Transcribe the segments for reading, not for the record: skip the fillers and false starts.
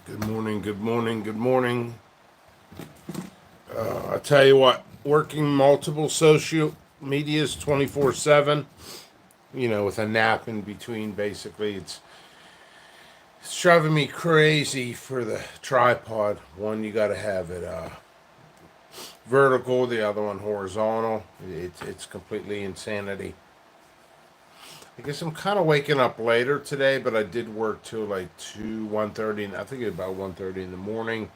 Good morning, good morning, good morning. I tell you what, working multiple social medias 24/7, with a nap in between, basically, it's driving me crazy for the tripod. One, you got to have it vertical, the other one horizontal. It's completely insanity. I guess I'm kind of waking up later today, but I did work till like 1:30, I think about 1:30 in the morning.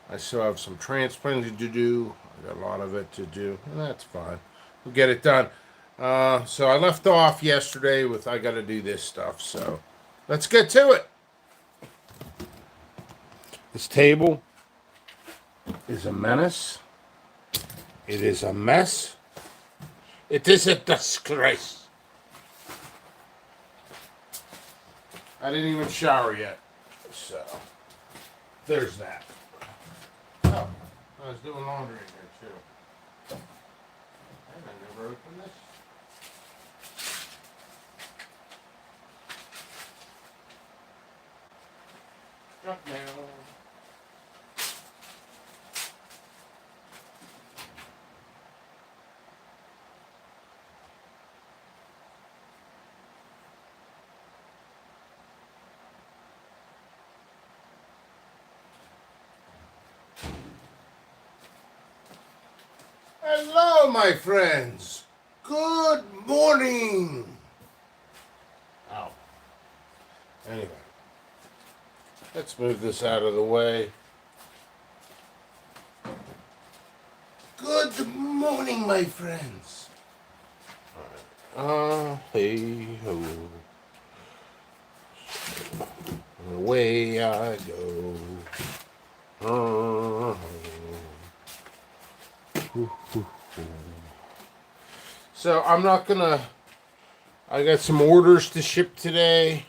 I still have some transplanting to do. I got a lot of it to do, and that's fine. We'll get it done. So I left off yesterday with I got to do this stuff. So let's get to it. This table is a menace. It is a mess. It is a disgrace. I didn't even shower yet. So there's that. Oh, I was doing laundry in there too. And I never opened this. Junk mail. Hello, my friends. Good morning. Oh. Anyway, let's move this out of the way. Good morning, my friends. Hey ho. Away I go. Uh, so I'm not gonna. I got some orders to ship today.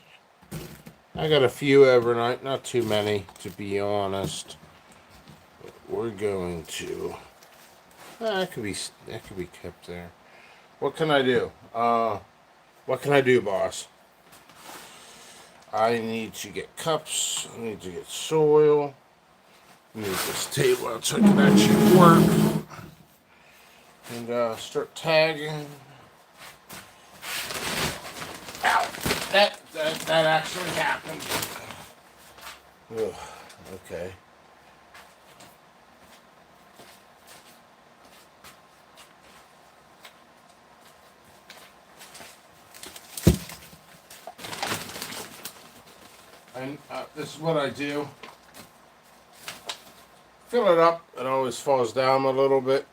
I got a few overnight, not too many, to be honest. We're going to. That could be kept there. What can I do? What can I do, boss? I need to get cups. I need to get soil. I need this table out so I can actually work. And start tagging. Ow! That actually happened. Ugh, okay. And this is what I do. Fill it up. It always falls down a little bit.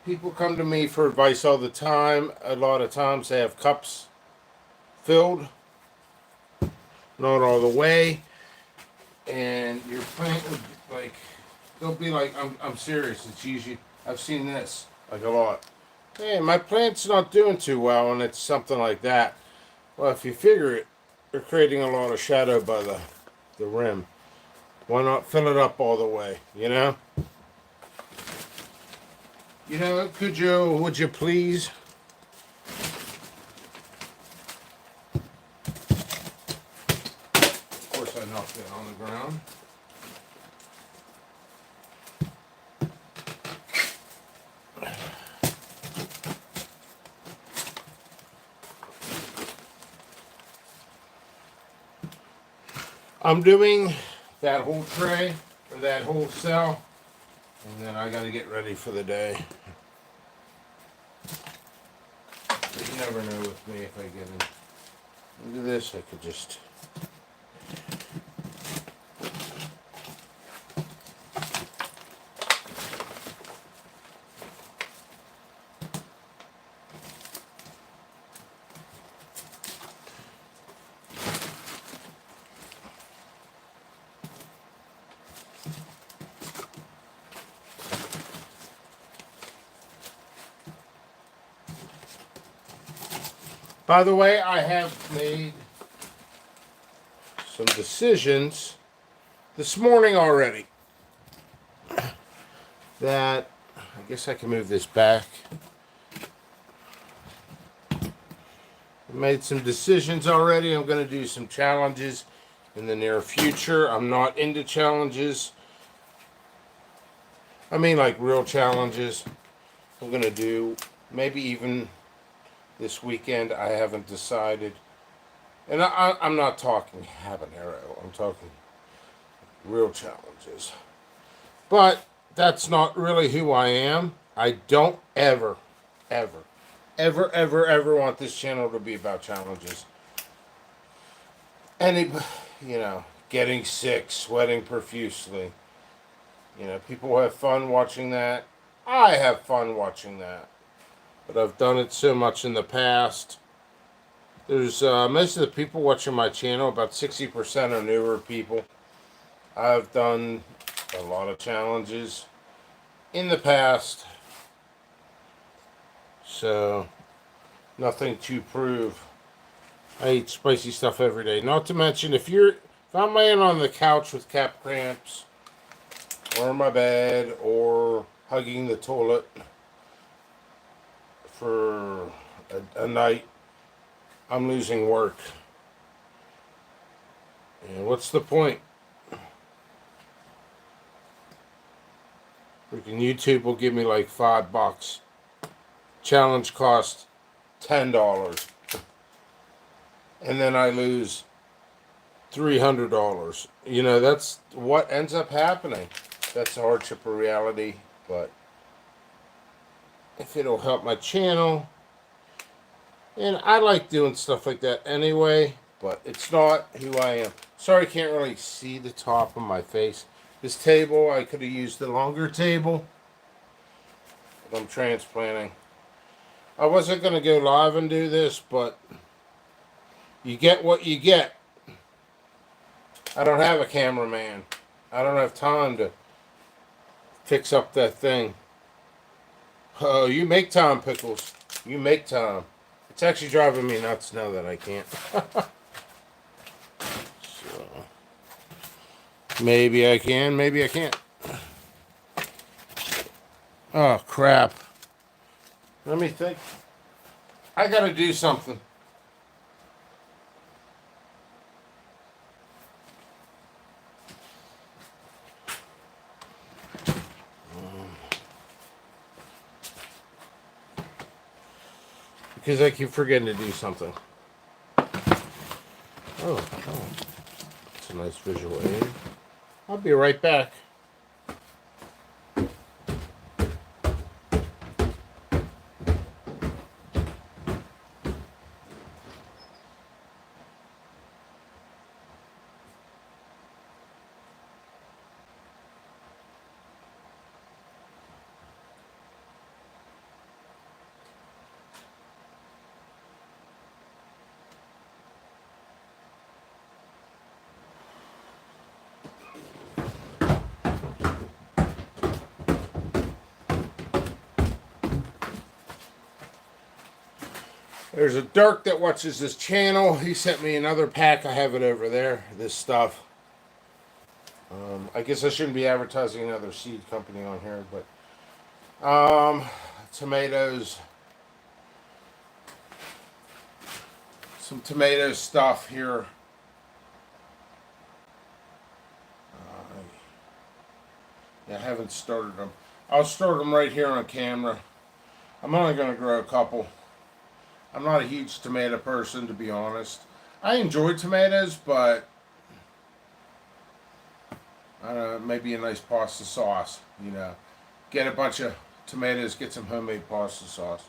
People come to me for advice all the time. A lot of times they have cups filled, not all the way, and your plant would like they'll be like, I'm serious. It's usually I've seen this like a lot. Hey, my plant's not doing too well, and it's something like that. Well, if you figure it, you're creating a lot of shadow by the rim. Why not fill it up all the way? Could you? Would you please? Of course, I knocked it on the ground. I'm doing that whole tray or that whole cell, and then I got to get ready for the day. But you never know with me if I get into this. I could just. By the way, I have made some decisions this morning already that I guess I can move this back. I made some decisions already. I'm going to do some challenges in the near future. I'm not into challenges. I mean, like real challenges. I'm going to do maybe even this weekend. I haven't decided. And I'm not talking habanero. I'm talking real challenges. But that's not really who I am. I don't ever, ever, ever want this channel to be about challenges. Any, getting sick, sweating profusely. People have fun watching that. I have fun watching that. But I've done it so much in the past. There's most of the people watching my channel, about 60% are newer people. I've done a lot of challenges in the past. So, nothing to prove. I eat spicy stuff every day. Not to mention, if I'm laying on the couch with calf cramps, or in my bed, or hugging the toilet for a night, I'm losing work. And what's the point? Freaking YouTube will give me like $5. Challenge cost $10. And then I lose $300. That's what ends up happening. That's a hardship of reality, but if it'll help my channel, and I like doing stuff like that anyway, but it's not who I am. Sorry, I can't really see the top of my face. This table, I could have used the longer table, but I'm transplanting. I wasn't going to go live and do this, but you get what you get. I don't have a cameraman. I don't have time to fix up that thing. Oh, you make time, Pickles. You make time. It's actually driving me nuts now that I can't. So, maybe I can, maybe I can't. Oh, crap. Let me think. I gotta do something. Because I keep forgetting to do something. Oh, it's a nice visual aid. I'll be right back. There's a Dirk that watches this channel. He sent me another pack. I have it over there. This stuff. I guess I shouldn't be advertising another seed company on here, but tomatoes. Some tomato stuff here. I haven't started them. I'll start them right here on camera. I'm only going to grow a couple. I'm not a huge tomato person, to be honest. I enjoy tomatoes, but I don't know, maybe a nice pasta sauce, Get a bunch of tomatoes, get some homemade pasta sauce.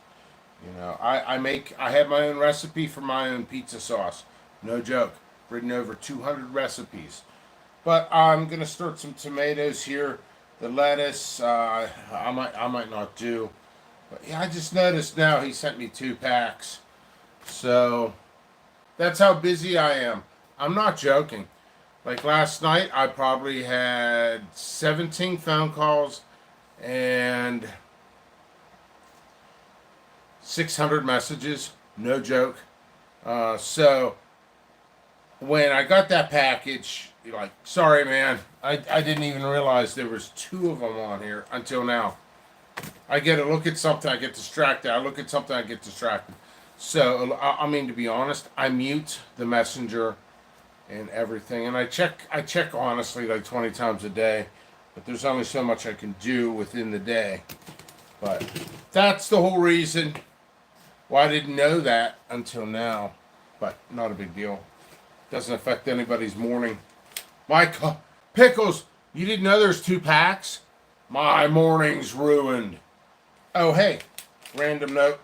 I have my own recipe for my own pizza sauce. No joke. Written over 200 recipes. But I'm gonna start some tomatoes here. The lettuce, I might not do. But yeah, I just noticed now he sent me 2 packs. So that's how busy I am. I'm not joking. Like last night, I probably had 17 phone calls and 600 messages. No joke. So when I got that package, you're like, sorry, man. I didn't even realize there was 2 of them on here until now. I get to look at something, I get distracted. I look at something, I get distracted. So I mean, to be honest, I mute the messenger and everything, and I check honestly like 20 times a day, but there's only so much I can do within the day. But that's the whole reason why I didn't know that until now. But not a big deal. Doesn't affect anybody's morning. Pickles, you didn't know there's 2 packs? My morning's ruined. Oh, hey, random note.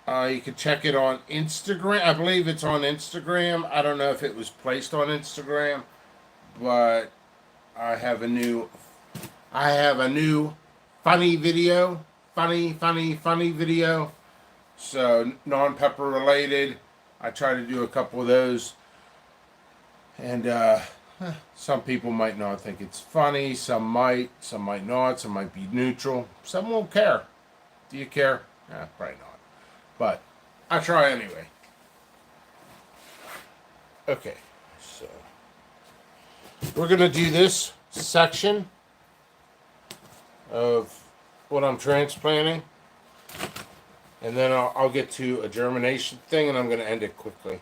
You can check it on Instagram. I believe it's on Instagram. I don't know if it was placed on Instagram, but I have a new funny video. Funny video. So non-pepper related. I try to do a couple of those, and some people might not think it's funny. Some might not. Some might be neutral. Some won't care. Do you care? Probably not. But I try anyway. Okay, so we're gonna do this section of what I'm transplanting, and then I'll get to a germination thing, and I'm gonna end it quickly.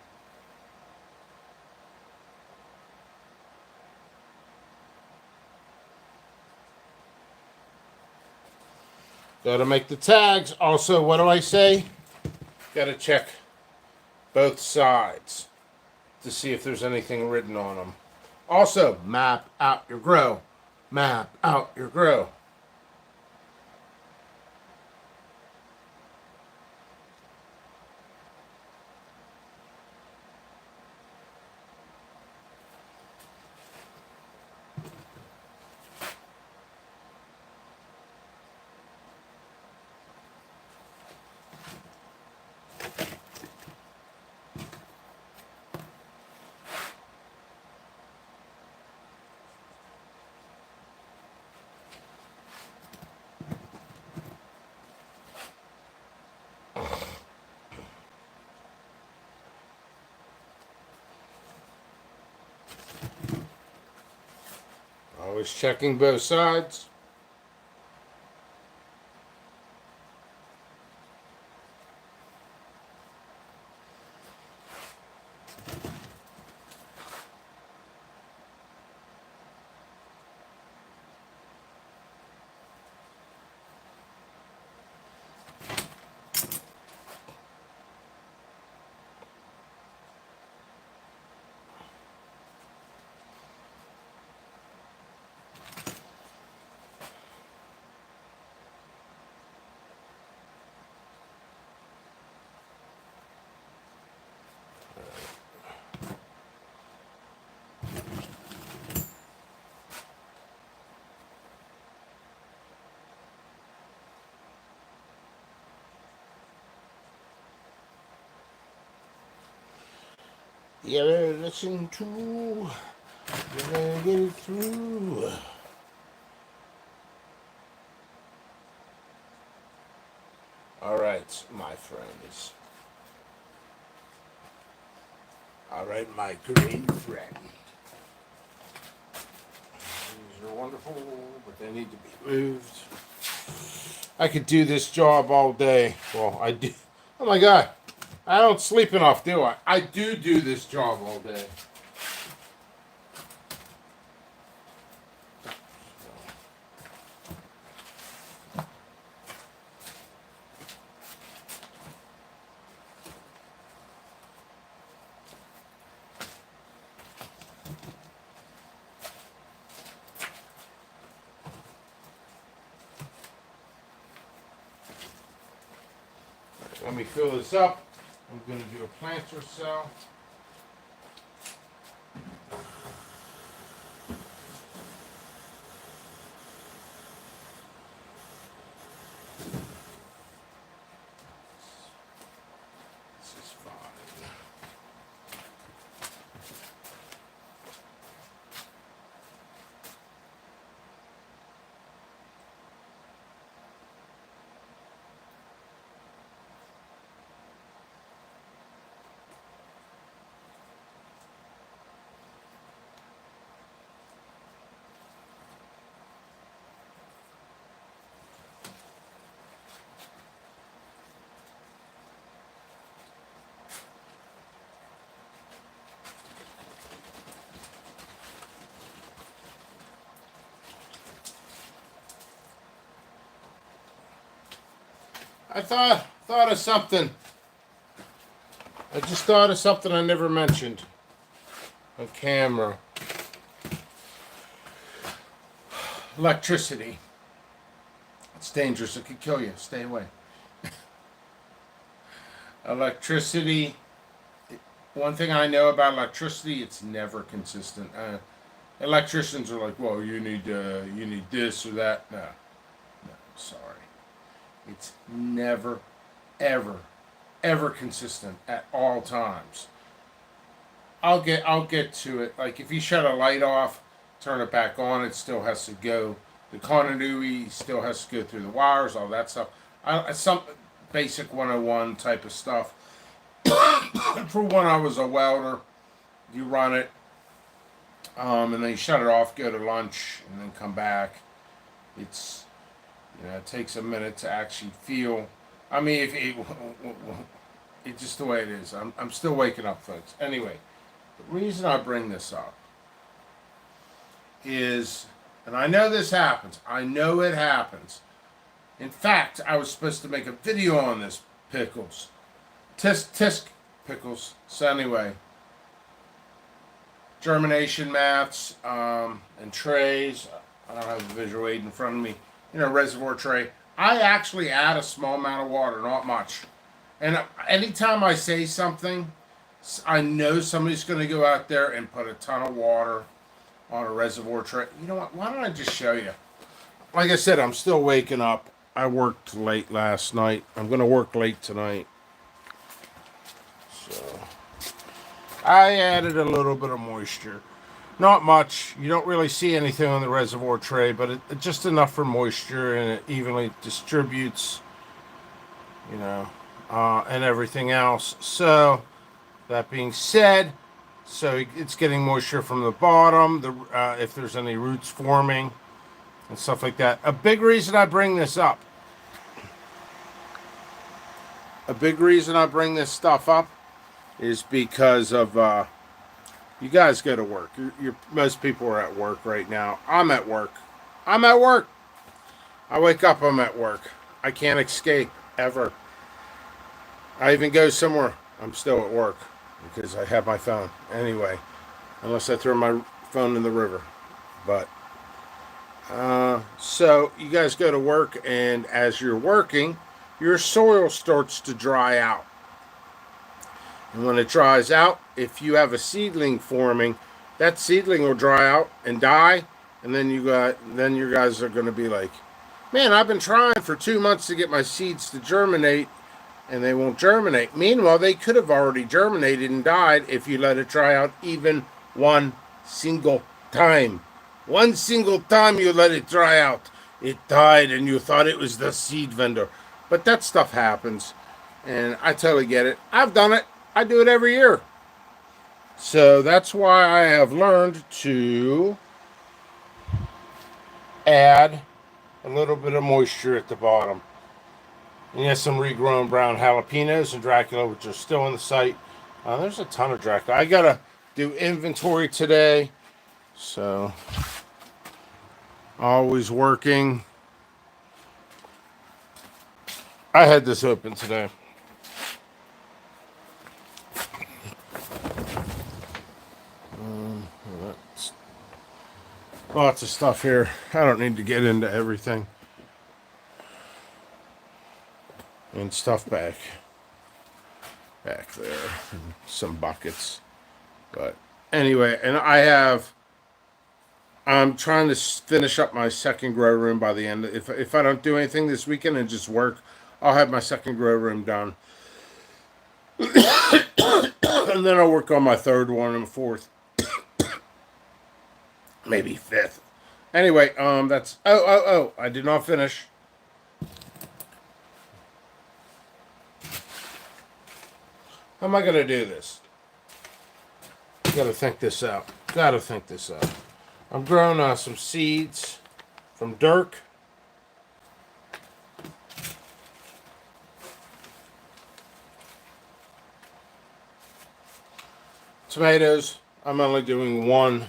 Gotta make the tags. Also, what do I say? Gotta check both sides to see if there's anything written on them. Also, map out your grow. Map out your grow. Always checking both sides. You gotta listen to, you gotta get it through. Alright, my friends. Alright, my green friend. These are wonderful, but they need to be moved. I could do this job all day. Well, I do. Oh my god. I don't sleep enough, do I? I do this job all day. Let me fill this up. I'm going to do a planter cell. This is fine. I thought of something. I just thought of something I never mentioned on camera. Electricity. It's dangerous. It could kill you. Stay away. Electricity. One thing I know about electricity, it's never consistent. Electricians are like, well, you need this or that. No, sorry. It's never, ever, ever consistent at all times. I'll get to it. Like if you shut a light off, turn it back on, it still has to go. The continuity still has to go through the wires, all that stuff. Some basic 101 type of stuff. For when I was a welder, you run it, and then you shut it off, go to lunch, and then come back. It takes a minute to actually feel. I mean, if it's just the way it is. I'm still waking up, folks. Anyway, the reason I bring this up is, and I know this happens. I know it happens. In fact, I was supposed to make a video on this, pickles. Tisk pickles. So anyway, germination mats and trays. I don't have a visual aid in front of me. Reservoir tray. I actually add a small amount of water, not much. And anytime I say something, I know somebody's going to go out there and put a ton of water on a reservoir tray. You know what? Why don't I just show you? Like I said, I'm still waking up. I worked late last night. I'm going to work late tonight. So I added a little bit of moisture. Not much. You don't really see anything on the reservoir tray, but it just enough for moisture, and it evenly distributes, and everything else. So that being said, so it's getting moisture from the bottom, if there's any roots forming and stuff like that. A big reason I bring this stuff up is because of you guys go to work. Most people are at work right now. I'm at work. I wake up, I'm at work. I can't escape ever. I even go somewhere, I'm still at work because I have my phone. Anyway, unless I throw my phone in the river. But so you guys go to work, and as you're working, your soil starts to dry out. And when it dries out, if you have a seedling forming, that seedling will dry out and die, and then your guys are going to be like, man, I've been trying for 2 months to get my seeds to germinate, and they won't germinate. Meanwhile, they could have already germinated and died if you let it dry out even one single time. One single time you let it dry out, it died, and you thought it was the seed vendor. But that stuff happens, and I totally get it. I've done it. I do it every year. So that's why I have learned to add a little bit of moisture at the bottom. And yes, some regrown brown jalapenos and Dracula, which are still in the site. There's a ton of Dracula. I gotta do inventory today. So, always working. I had this open today. Lots of stuff here. I don't need to get into everything. And stuff back there. And some buckets. But anyway, and I'm trying to finish up my second grow room by the end. If I don't do anything this weekend and just work, I'll have my second grow room done. And then I'll work on my third one and fourth. Maybe fifth. Anyway, that's... Oh, I did not finish. How am I going to do this? Gotta think this out. I'm growing some seeds from Dirk. Tomatoes, I'm only doing one.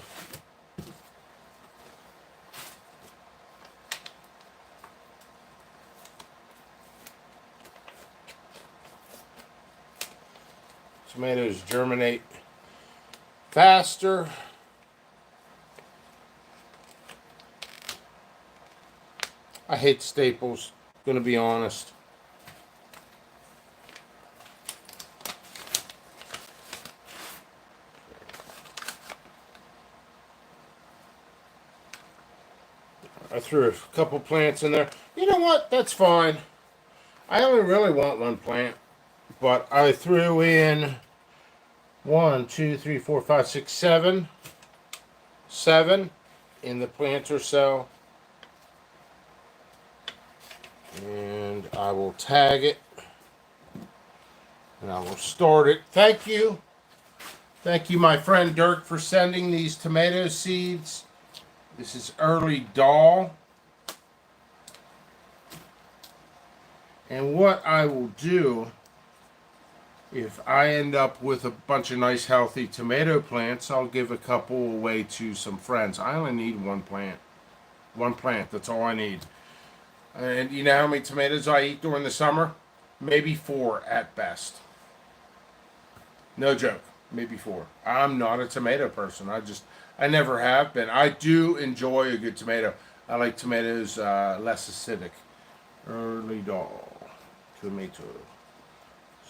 tomatoes germinate faster. I hate staples, gonna be honest. I threw a couple plants in there. You know what? That's fine. I only really want one plant, but I threw in 1, 2, 3, 4, 5, 6, 7 in the planter cell. And I will tag it. And I will start it. Thank you. Thank you, my friend Dirk, for sending these tomato seeds. This is early Dahl. And what I will do, if I end up with a bunch of nice healthy tomato plants, I'll give a couple away to some friends. I only need one plant. One plant, that's all I need. And you know how many tomatoes I eat during the summer? Maybe 4 at best. No joke, maybe 4. I'm not a tomato person. I never have been. I do enjoy a good tomato. I like tomatoes less acidic. Early Dahl tomato.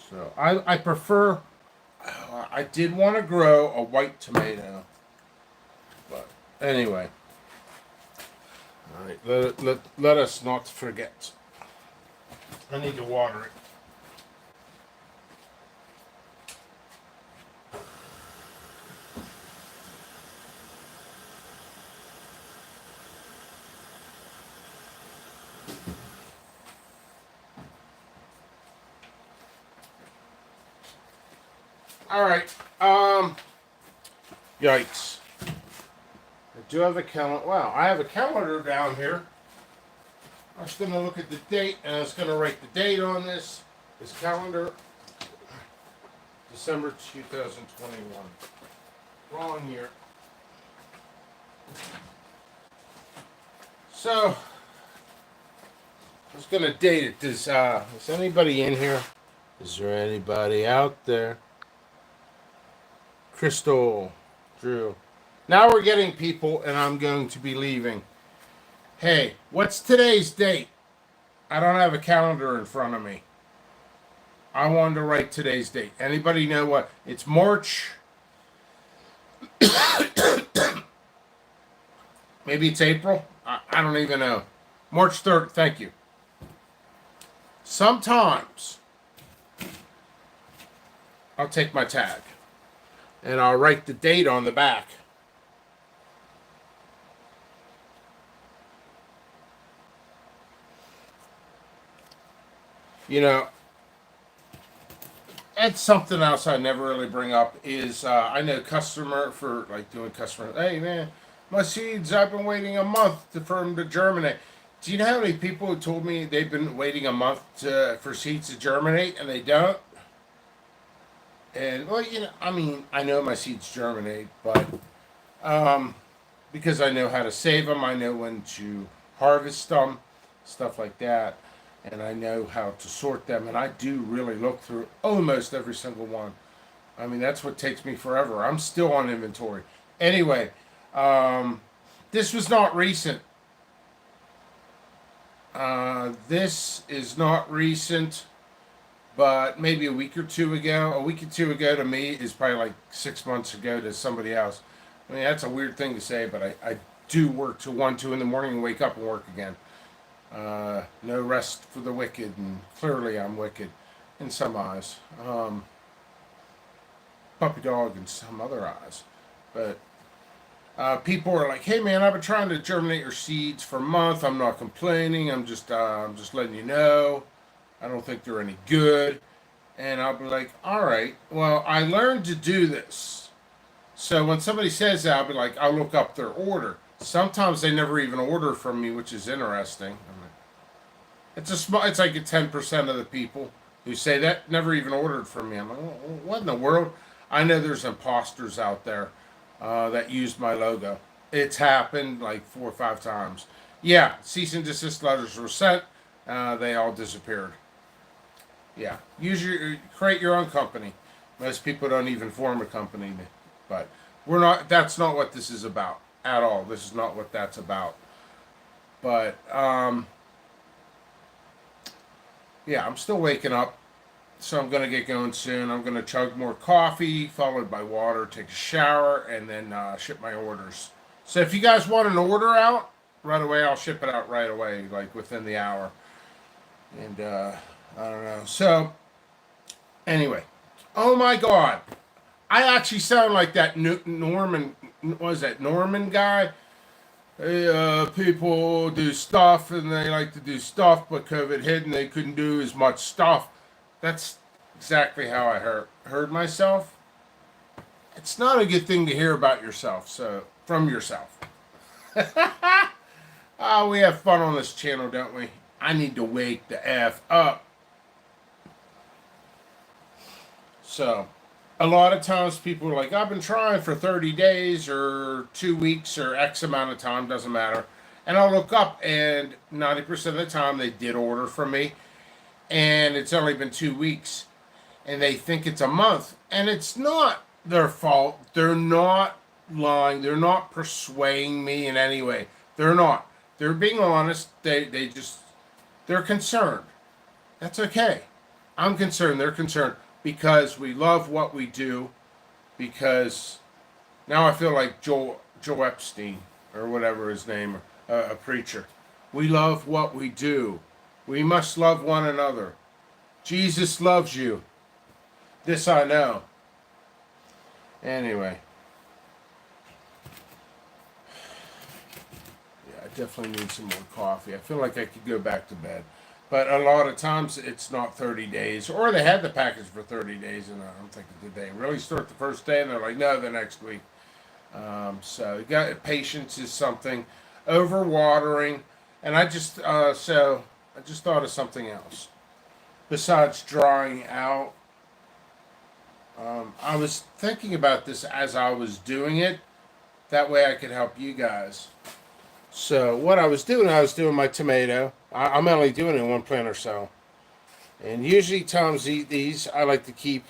So I prefer. I did want to grow a white tomato, but anyway. All right, let us not forget. I need to water it. All right. Yikes. I do have a calendar. Wow, I have a calendar down here. I was going to look at the date, and I was going to write the date on this calendar. December 2021. Wrong year. So, I was going to date it. Is anybody in here? Is there anybody out there? Crystal, Drew. Now we're getting people, and I'm going to be leaving. Hey, what's today's date? I don't have a calendar in front of me. I wanted to write today's date. Anybody know what? It's March. Maybe it's April. I don't even know. March 3rd. Thank you. Sometimes I'll take my tag and I'll write the date on the back. You know, that's something else I never really bring up is I know customer for like doing customer. Hey man, my seeds I've been waiting a month for them to germinate. Do you know how many people have told me they've been waiting a month for seeds to germinate and they don't? And well, you know, I mean, I know my seeds germinate, but because I know how to save them, I know when to harvest them, stuff like that. And I know how to sort them, and I do really look through almost every single one. I mean, that's what takes me forever. I'm still on inventory. Anyway, this was not recent. This is not recent, but maybe a week or two ago. A week or two ago to me is probably like 6 months ago to somebody else. I mean, that's a weird thing to say, but I do work till 1, 2 in the morning and wake up and work again. No rest for the wicked, and clearly I'm wicked in some eyes. Puppy dog in some other eyes. But people are like, "Hey man, I've been trying to germinate your seeds for a month. I'm not complaining. I'm just letting you know. I don't think they're any good." And I'll be like, "All right. Well, I learned to do this." So when somebody says that, I'll be like, I'll look up their order. Sometimes they never even order from me, which is interesting. It's like 10% of the people who say that never even ordered from me. I'm like, what in the world? I know there's imposters out there that used my logo. It's happened like 4 or 5 times. Yeah, cease and desist letters were sent. They all disappeared. Yeah, create your own company. Most people don't even form a company, but we're not. That's not what this is about at all. This is not what that's about. But yeah, I'm still waking up, so I'm gonna get going soon. I'm gonna chug more coffee, followed by water, take a shower, and then ship my orders. So if you guys want an order out right away, I'll ship it out right away, like within the hour. And I don't know. So anyway, oh my God, I actually sound like that Norman. Was that Norman guy? Hey, people do stuff and they like to do stuff, but COVID hit and they couldn't do as much stuff. That's exactly how I heard myself. It's not a good thing to hear about yourself, so from yourself. We have fun on this channel, don't we? I need to wake the F up. So, a lot of times people are like, I've been trying for 30 days or 2 weeks or X amount of time, doesn't matter. And I'll look up, and 90% of the time they did order from me, and it's only been 2 weeks, and they think it's a month, and it's not their fault. They're not lying. They're not persuading me in any way. They're not. They're being honest. They're concerned. That's okay. I'm concerned. They're concerned because we love what we do. Because now I feel like Joe Epstein or whatever his name, a preacher. We love what we do. We must love one another. Jesus loves you. This I know. Anyway. Yeah, I definitely need some more coffee. I feel like I could go back to bed. But a lot of times it's not 30 days. Or they had the package for 30 days, and I'm thinking, did they really start the first day? And they're like, no, the next week. So you got patience is something. Overwatering. And I just thought of something else. Besides drying out, I was thinking about this as I was doing it. That way I could help you guys. So what I was doing my tomato. I'm only doing it in one plant or so. And usually times these, I like to keep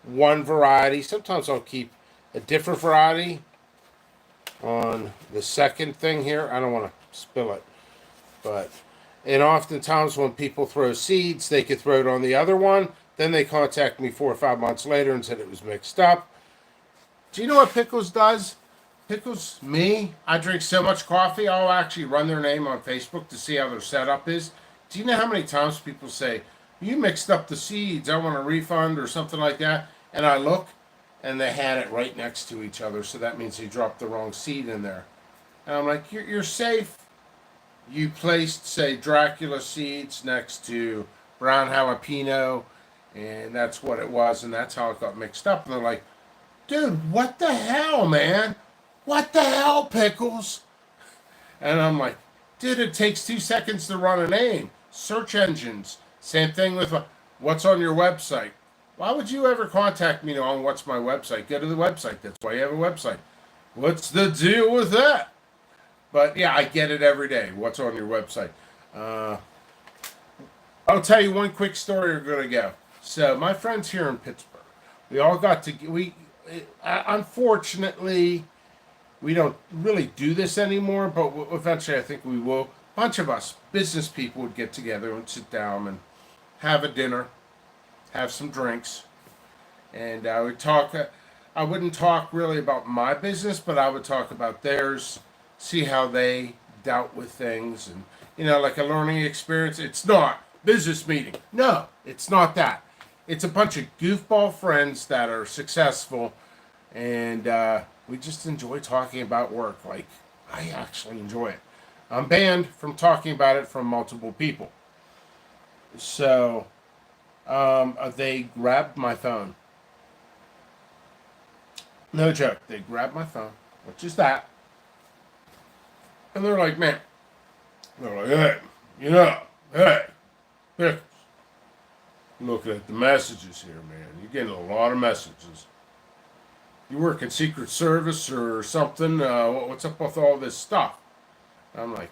one variety. Sometimes I'll keep a different variety on the second thing here. I don't want to spill it. And oftentimes when people throw seeds, they could throw it on the other one. Then they contact me 4 or 5 months later and said it was mixed up. Do you know what Pickles does? Pickles, me, I drink so much coffee, I'll actually run their name on Facebook to see how their setup is. Do you know how many times people say, you mixed up the seeds, I want a refund or something like that? And I look, and they had it right next to each other, so that means they dropped the wrong seed in there. And I'm like, you're safe. You placed, say, Dracula seeds next to brown jalapeno, and that's what it was, and that's how it got mixed up. And they're like, dude, what the hell, man? What the hell, Pickles? And I'm like, dude, it takes 2 seconds to run a name. Search engines. Same thing with what's on your website. Why would you ever contact me on what's my website? Go to the website. That's why you have a website. What's the deal with that? But yeah, I get it every day. What's on your website? I'll tell you one quick story. We're going to go. So my friends here in Pittsburgh, we all got to, unfortunately, we don't really do this anymore, but eventually I think we will. A bunch of us, business people, would get together and sit down and have a dinner, have some drinks, and I would talk. I wouldn't talk really about my business, but I would talk about theirs, see how they dealt with things, and, like a learning experience. It's not business meeting. No, it's not that. It's a bunch of goofball friends that are successful, and we just enjoy talking about work. Like, I actually enjoy it. I'm banned from talking about it from multiple people. So, they grabbed my phone. No joke. They grabbed my phone, which is that. And they're like, man. They're like, hey, Pickles. Looking at the messages here, man. You're getting a lot of messages. You work in Secret Service or something? What's up with all this stuff? I'm like,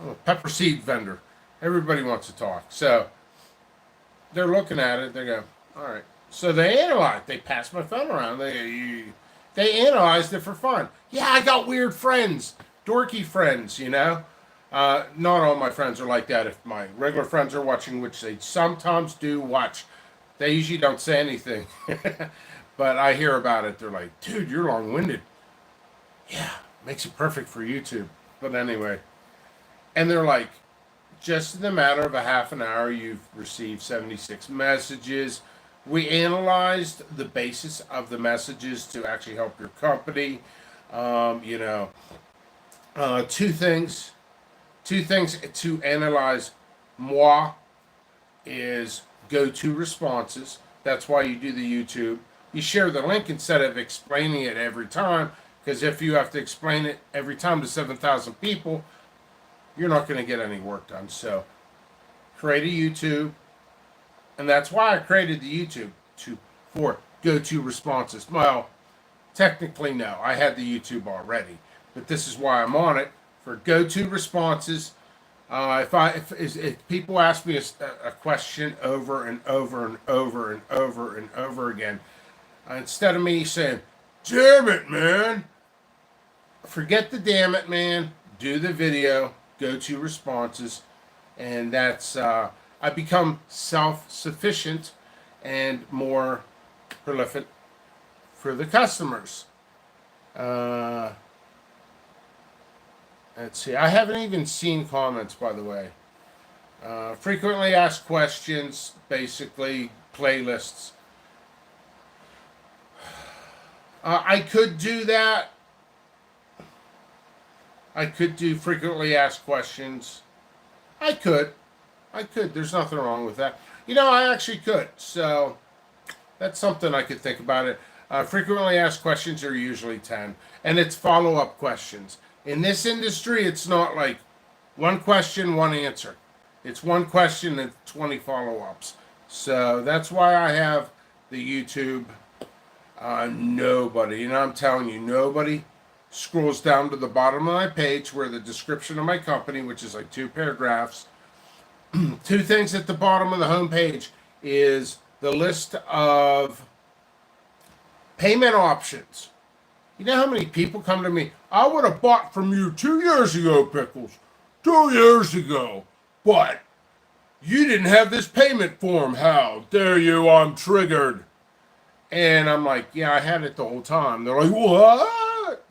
I'm a pepper seed vendor. Everybody wants to talk. So they're looking at it. They go, all right. So they analyzed. They passed my phone around. They analyzed it for fun. Yeah, I got weird friends, dorky friends. Not all my friends are like that. If my regular friends are watching, which they sometimes do watch, they usually don't say anything. But I hear about it. They're like, dude, you're long winded. Yeah, makes it perfect for YouTube. But anyway, and they're like, just in the matter of a half an hour, you've received 76 messages. We analyzed the basis of the messages to actually help your company. Um, you know, two things. Two things to analyze moi is go-to responses. That's why you do the YouTube. You share the link instead of explaining it every time, because if you have to explain it every time to 7,000 people, you're not going to get any work done. So create a YouTube, and that's why I created the YouTube for go-to responses. Well, technically no, I had the YouTube already, but this is why I'm on it for go-to responses. If people ask me a question over and over and over and over and over again, instead of me saying, "Damn it, man," forget the "damn it, man." Do the video, go-to responses, and that's I become self-sufficient and more prolific for the customers. Uh, let's see. I haven't even seen comments, by the way. Frequently asked questions, basically playlists. I could do that. I could do frequently asked questions. I could. There's nothing wrong with that. I actually could. So that's something I could think about it. Frequently asked questions are usually 10, and it's follow-up questions. In this industry, it's not like one question, one answer. It's one question and 20 follow-ups. So that's why I have the YouTube. Nobody, I'm telling you, nobody scrolls down to the bottom of my page where the description of my company, which is like 2 paragraphs, 2 things at the bottom of the home page is the list of payment options. You know how many people come to me? I would have bought from you 2 years ago, Pickles. 2 years ago. But you didn't have this payment form. How dare you? I'm triggered. And I'm like, yeah, I had it the whole time. They're like, what?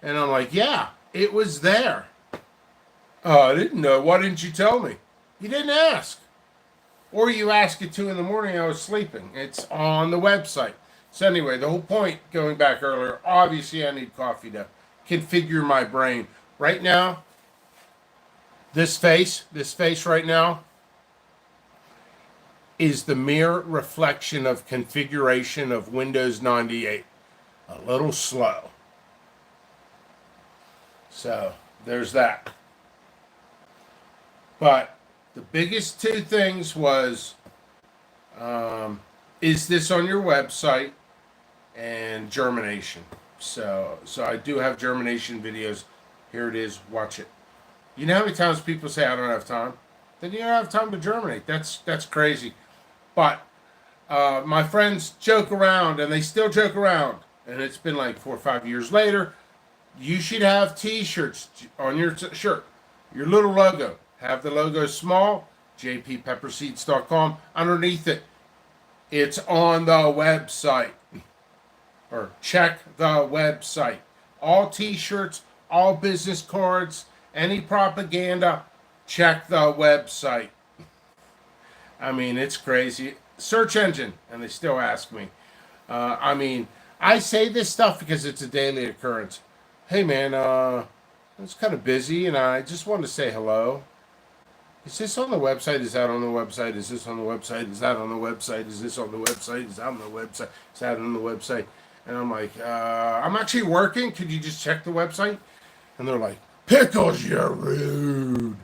And I'm like, yeah, it was there. I didn't know. Why didn't you tell me? You didn't ask. Or you asked at 2 in the morning, I was sleeping. It's on the website. So anyway, the whole point, going back earlier, obviously I need coffee to configure my brain. Right now, this face right now, is the mere reflection of configuration of Windows 98. A little slow. So, there's that. But the biggest 2 things was, is this on your website? And germination. So I do have germination videos. Here it is. Watch it. You know how many times people say I don't have time? Then you don't have time to germinate. That's crazy. But my friends joke around, and they still joke around. And it's been like 4 or 5 years later. You should have T-shirts on your shirt. Your little logo. Have the logo small. jppepperseeds.com. Underneath it, it's on the website. Or check the website. All T-shirts, all business cards, any propaganda, check the website. I mean, it's crazy. Search engine, and they still ask me. I say this stuff because it's a daily occurrence. Hey, man, it's kind of busy, and I just wanted to say hello. Is this on the website? Is that on the website? Is this on the website? Is that on the website? Is this on the website? Is that on the website? Is that on the website? And I'm like, I'm actually working. Could you just check the website? And they're like, Pickles, you're rude.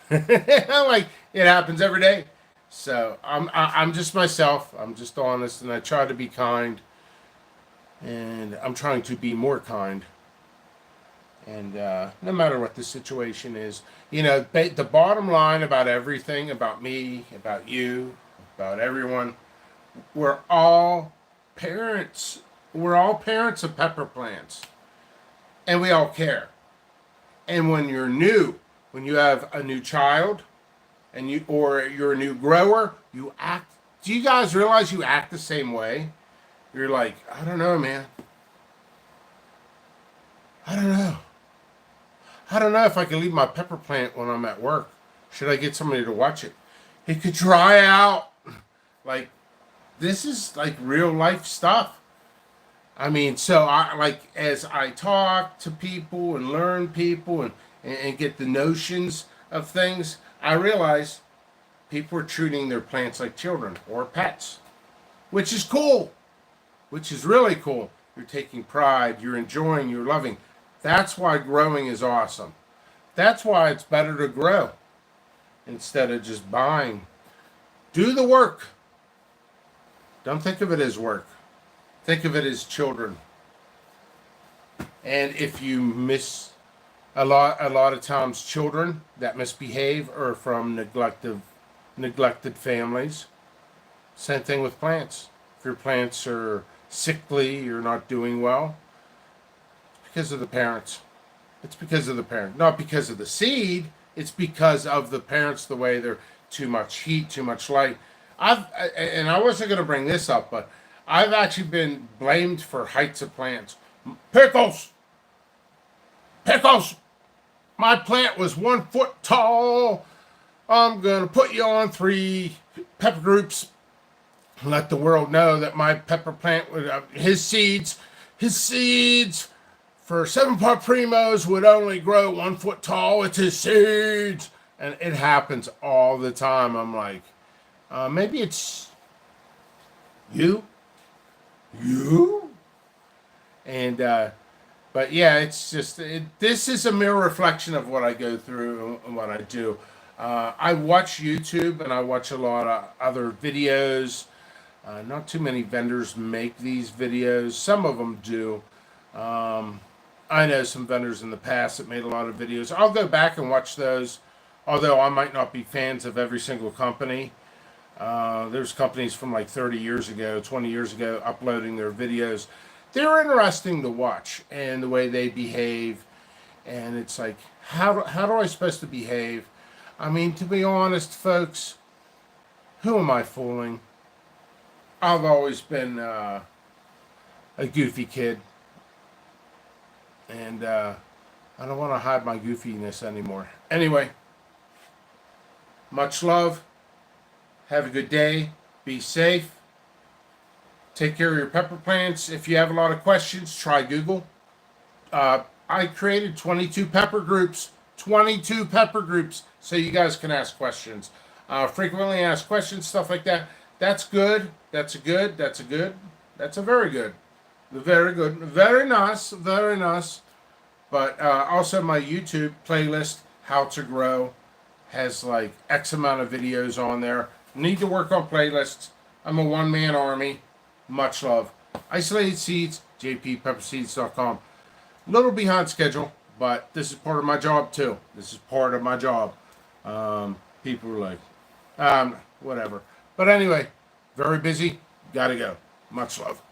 I'm like, it happens every day. So I'm just myself. I'm just honest, and I try to be kind. And I'm trying to be more kind. And no matter what the situation is, the bottom line about everything, about me, about you, about everyone, We're all parents. We're all parents of pepper plants, and we all care. And when you're new, when you have a new child, and you're a new grower, you act. Do you guys realize you act the same way? You're like, I don't know, man. I don't know. I don't know if I can leave my pepper plant when I'm at work. Should I get somebody to watch it? It could dry out. Like, this is like real life stuff. I mean, so I like as I talk to people and learn people and get the notions of things, I realize people are treating their plants like children or pets, which is cool, which is really cool. You're taking pride, you're enjoying, you're loving. That's why growing is awesome. That's why it's better to grow instead of just buying. Do the work. Don't think of it as work. Think of it as children. And if you miss a lot of times children that misbehave are from neglected families. Same thing with plants. If your plants are sickly, you're not doing well, it's because of the parents. It's because of the parent, not because of the seed. It's because of the parents, the way they're too much heat, too much light. And I wasn't going to bring this up, but I've actually been blamed for heights of plants. Pickles, pickles. My plant was 1 foot tall. I'm gonna put you on 3 pepper groups. Let the world know that my pepper plant would his seeds for 7 part primos would only grow 1 foot tall. It's his seeds, and it happens all the time. I'm like, maybe it's you, and but yeah, it's just this is a mirror reflection of what I go through and what I do. I watch YouTube and I watch a lot of other videos. Not too many vendors make these videos. Some of them do. I know some vendors in the past that made a lot of videos. I'll go back and watch those, although I might not be fans of every single company. There's companies from like 30 years ago, 20 years ago, uploading their videos. They're interesting to watch and the way they behave. And it's like, how do I supposed to behave? I mean, to be honest, folks, who am I fooling? I've always been a goofy kid. And I don't want to hide my goofiness anymore. Anyway, much love. Have a good day. Be safe. Take care of your pepper plants. If you have a lot of questions, try Google. I created 22 pepper groups. 22 pepper groups so you guys can ask questions. Frequently asked questions, stuff like that. That's good. That's a good. That's a good. That's a very good. Very good. Very nice. Very nice. But also my YouTube playlist, How to Grow, has like X amount of videos on there. Need to work on playlists. I'm a one-man army. Much love. Isolated Seeds, jppepperseeds.com. Little behind schedule, but this is part of my job too. This is part of my job. People are like, whatever. But anyway, very busy. Gotta go. Much love.